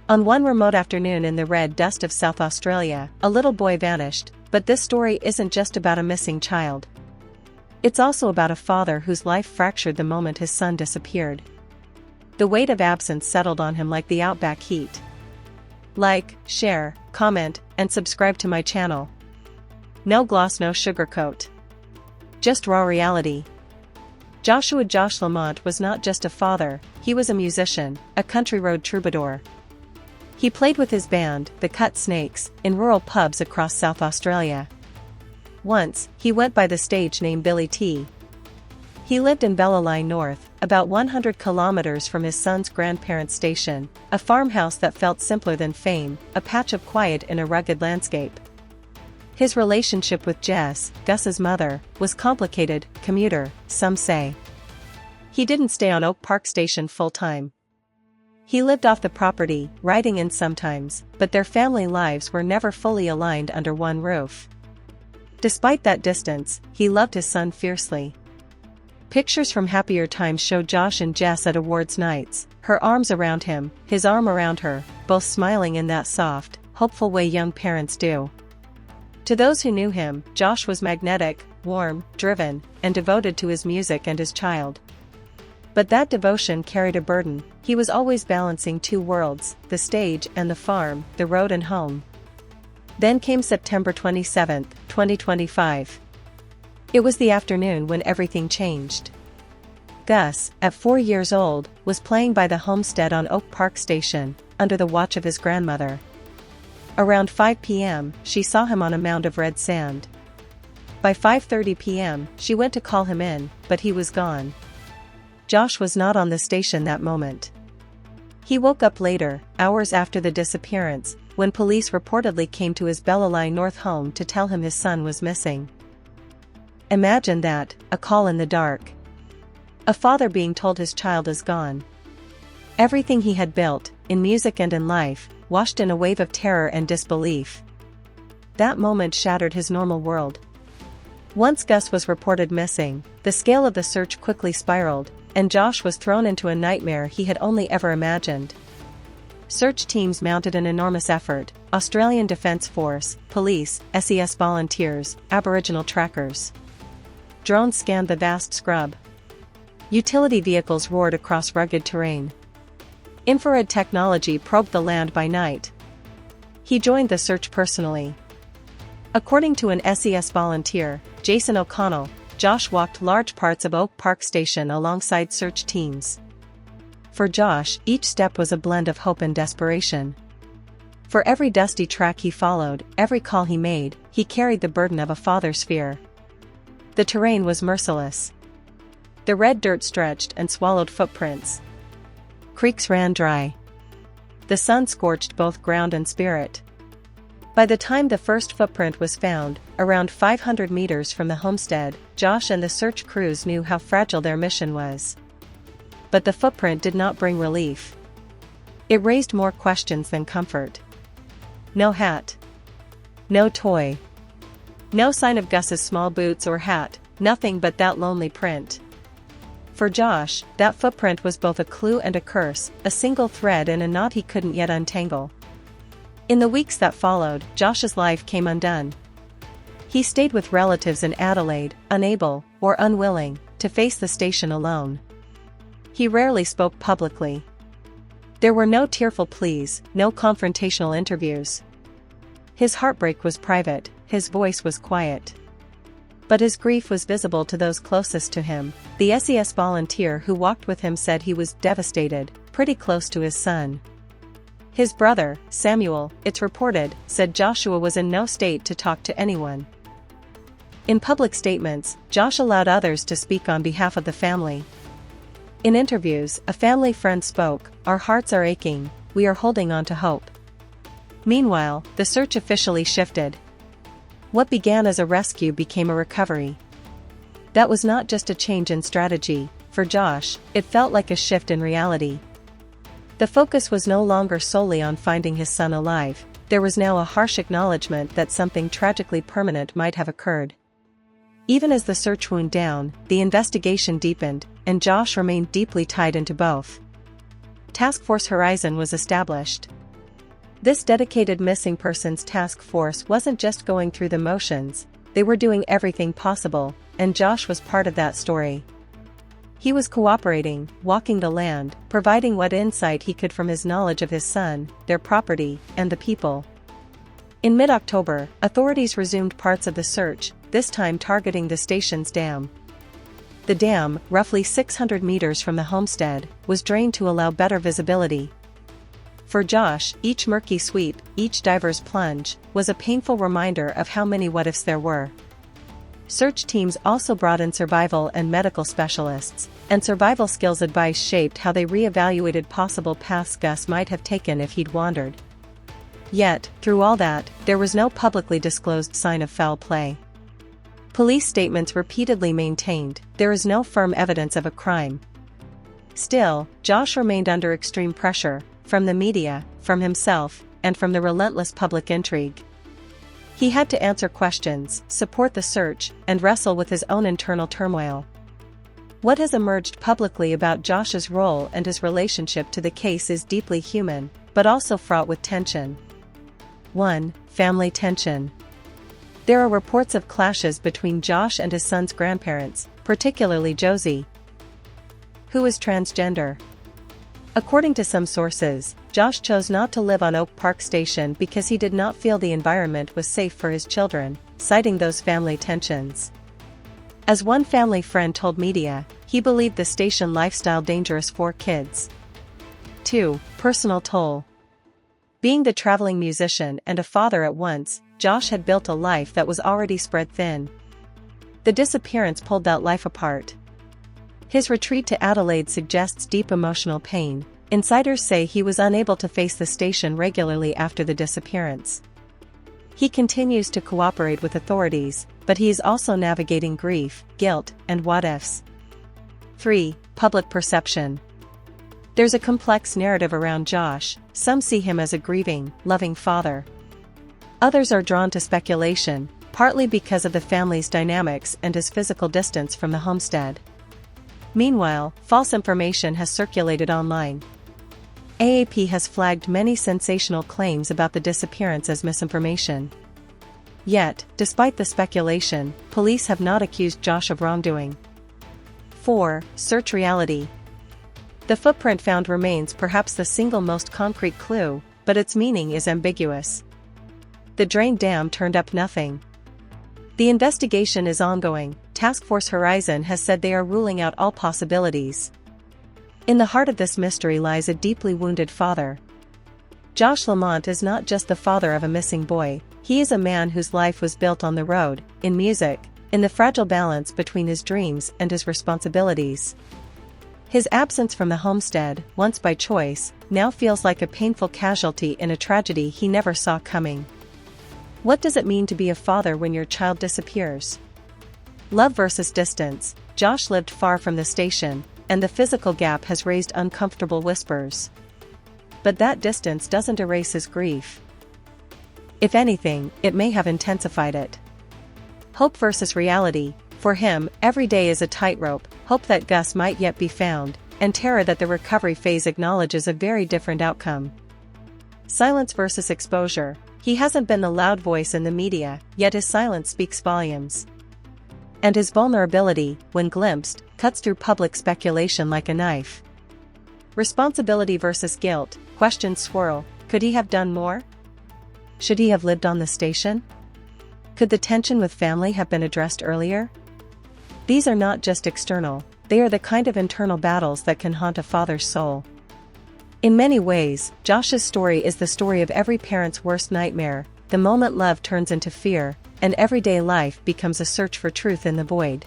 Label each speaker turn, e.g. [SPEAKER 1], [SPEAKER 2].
[SPEAKER 1] On one remote afternoon in the red dust of South Australia, a little boy vanished, but this story isn't just about a missing child. It's also about a father whose life fractured the moment his son disappeared. The weight of absence settled on him like the outback heat. Like, share, comment, and subscribe to my channel. No gloss, no sugarcoat. Just raw reality. Gus Lamont was not just a father, he was a musician, a country road troubadour. He played with his band, the Cut Snakes, in rural pubs across South Australia. Once, he went by the stage name Billy T. He lived in Bellelay North, about 100 kilometers from his son's grandparents' station, a farmhouse that felt simpler than fame, a patch of quiet in a rugged landscape. His relationship with Jess, Gus's mother, was complicated, commuter, some say. He didn't stay on Oak Park Station full-time. He lived off the property, writing in sometimes, but their family lives were never fully aligned under one roof. Despite that distance, he loved his son fiercely. Pictures from happier times show Josh and Jess at awards nights, her arms around him, his arm around her, both smiling in that soft, hopeful way young parents do. To those who knew him, Josh was magnetic, warm, driven, and devoted to his music and his child. But that devotion carried a burden. He was always balancing two worlds, the stage and the farm, the road and home. Then came September 27, 2025. It was the afternoon when everything changed. Gus, at 4 years old, was playing by the homestead on Oak Park Station, under the watch of his grandmother. Around 5 p.m., she saw him on a mound of red sand. By 5:30 p.m., she went to call him in, but he was gone. Josh was not on the station that moment. He woke up later, hours after the disappearance, when police reportedly came to his Bellelay North home to tell him his son was missing. Imagine that, a call in the dark. A father being told his child is gone. Everything he had built, in music and in life, washed in a wave of terror and disbelief. That moment shattered his normal world. Once Gus was reported missing, the scale of the search quickly spiraled, and Josh was thrown into a nightmare he had only ever imagined. Search teams mounted an enormous effort: Australian Defence Force, police, SES volunteers, Aboriginal trackers. Drones scanned the vast scrub. Utility vehicles roared across rugged terrain. Infrared technology probed the land by night. He joined the search personally. According to an SES volunteer, Jason O'Connell, Josh walked large parts of Oak Park Station alongside search teams. For Josh, each step was a blend of hope and desperation. For every dusty track he followed, every call he made, he carried the burden of a father's fear. The terrain was merciless. The red dirt stretched and swallowed footprints. Creeks ran dry. The sun scorched both ground and spirit. By the time the first footprint was found, around 500 meters from the homestead, Josh and the search crews knew how fragile their mission was. But the footprint did not bring relief. It raised more questions than comfort. No hat. No toy. No sign of Gus's small boots or hat, nothing but that lonely print. For Josh, that footprint was both a clue and a curse, a single thread in a knot he couldn't yet untangle. In the weeks that followed, Josh's life came undone. He stayed with relatives in Adelaide, unable, or unwilling, to face the station alone. He rarely spoke publicly. There were no tearful pleas, no confrontational interviews. His heartbreak was private, his voice was quiet. But his grief was visible to those closest to him. The SES volunteer who walked with him said he was devastated, pretty close to his son. His brother, Samuel, it's reported, said Joshua was in no state to talk to anyone. In public statements, Josh allowed others to speak on behalf of the family. In interviews, a family friend spoke, "Our hearts are aching, we are holding on to hope." Meanwhile, the search officially shifted. What began as a rescue became a recovery. That was not just a change in strategy. For Josh, it felt like a shift in reality. The focus was no longer solely on finding his son alive. There was now a harsh acknowledgement that something tragically permanent might have occurred. Even as the search wound down, the investigation deepened, and Josh remained deeply tied into both. Task Force Horizon was established. This dedicated missing persons task force wasn't just going through the motions, they were doing everything possible, and Josh was part of that story. He was cooperating, walking the land, providing what insight he could from his knowledge of his son, their property, and the people. In mid-October, authorities resumed parts of the search, this time targeting the station's dam. The dam, roughly 600 meters from the homestead, was drained to allow better visibility. For Josh, each murky sweep, each diver's plunge, was a painful reminder of how many what-ifs there were. Search teams also brought in survival and medical specialists, and survival skills advice shaped how they re-evaluated possible paths Gus might have taken if he'd wandered. Yet, through all that, there was no publicly disclosed sign of foul play. Police statements repeatedly maintained, there is no firm evidence of a crime. Still, Josh remained under extreme pressure, from the media, from himself, and from the relentless public intrigue. He had to answer questions, support the search, and wrestle with his own internal turmoil. What has emerged publicly about Josh's role and his relationship to the case is deeply human, but also fraught with tension. 1. Family tension. There are reports of clashes between Josh and his son's grandparents, particularly Josie, who is transgender. According to some sources, Josh chose not to live on Oak Park Station because he did not feel the environment was safe for his children, citing those family tensions. As one family friend told media, he believed the station lifestyle dangerous for kids. 2. Personal toll. Being the traveling musician and a father at once, Josh had built a life that was already spread thin. The disappearance pulled that life apart. His retreat to Adelaide suggests deep emotional pain. Insiders say he was unable to face the station regularly after the disappearance. He continues to cooperate with authorities, but he is also navigating grief, guilt, and what-ifs. 3. Public perception. There's a complex narrative around Josh. Some see him as a grieving, loving father. Others are drawn to speculation, partly because of the family's dynamics and his physical distance from the homestead. Meanwhile, false information has circulated online. AAP has flagged many sensational claims about the disappearance as misinformation. Yet, despite the speculation, police have not accused Josh of wrongdoing. 4. Search reality. The footprint found remains perhaps the single most concrete clue, but its meaning is ambiguous. The drained dam turned up nothing. The investigation is ongoing. Task Force Horizon has said they are ruling out all possibilities. In the heart of this mystery lies a deeply wounded father. Gus Lamont is not just the father of a missing boy, he is a man whose life was built on the road, in music, in the fragile balance between his dreams and his responsibilities. His absence from the homestead, once by choice, now feels like a painful casualty in a tragedy he never saw coming. What does it mean to be a father when your child disappears? Love versus distance. Josh lived far from the station, and the physical gap has raised uncomfortable whispers. But that distance doesn't erase his grief. If anything, it may have intensified it. Hope versus reality. For him, every day is a tightrope, hope that Gus might yet be found, and terror that the recovery phase acknowledges a very different outcome. Silence versus exposure. He hasn't been the loud voice in the media, yet his silence speaks volumes. And his vulnerability, when glimpsed, cuts through public speculation like a knife. Responsibility versus guilt. Questions swirl. Could he have done more? Should he have lived on the station? Could the tension with family have been addressed earlier? These are not just external, they are the kind of internal battles that can haunt a father's soul. In many ways, Josh's story is the story of every parent's worst nightmare, the moment love turns into fear, and everyday life becomes a search for truth in the void.